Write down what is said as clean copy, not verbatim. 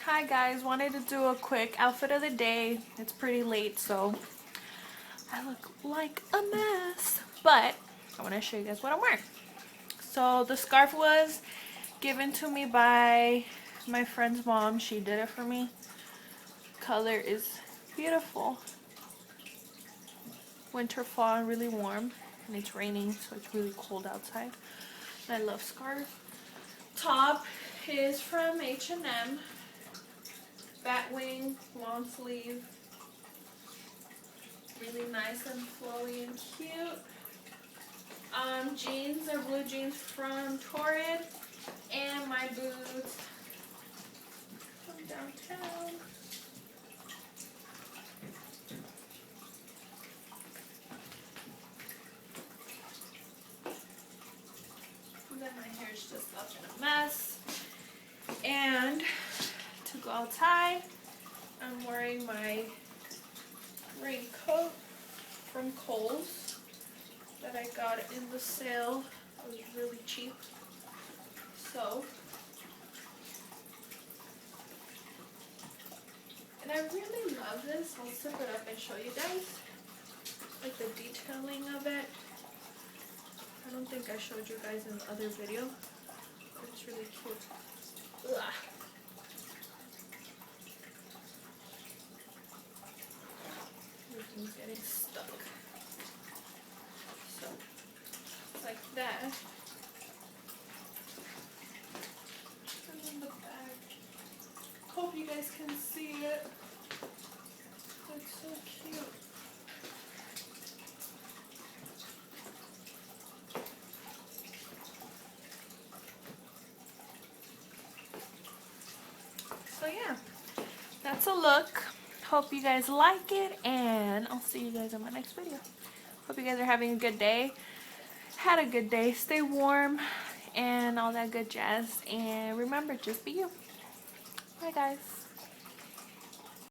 Hi guys, wanted to do a quick outfit of the day. It's pretty late, so I look like a mess, but I want to show you guys what I'm wearing. So the scarf was given to me by my friend's mom. She did it for me. Color is beautiful. Winter, fall, really warm, and it's raining, so it's really cold outside. And I love scarves. Top is from H&M. Batwing, long sleeve, really nice and flowy and cute. Jeans are blue jeans from Torrid, and my boots from downtown. And then my hair is just up in a mess. And to go outside, I'm wearing my raincoat from Kohl's that I got in the sale. It was really cheap. So, and I really love this. I'll zip it up and show you guys, like the detailing of it. I don't think I showed you guys in the other video, but it's really cute. Ugh. Everything's getting stuck. So, it's like that. And then the back. Hope you guys can see it. It's so cute. So yeah, that's a look. Hope you guys like it, and I'll see you guys in my next video. Hope you guys are having a good day. Had a good day. Stay warm and all that good jazz. And remember, just be you. Bye guys.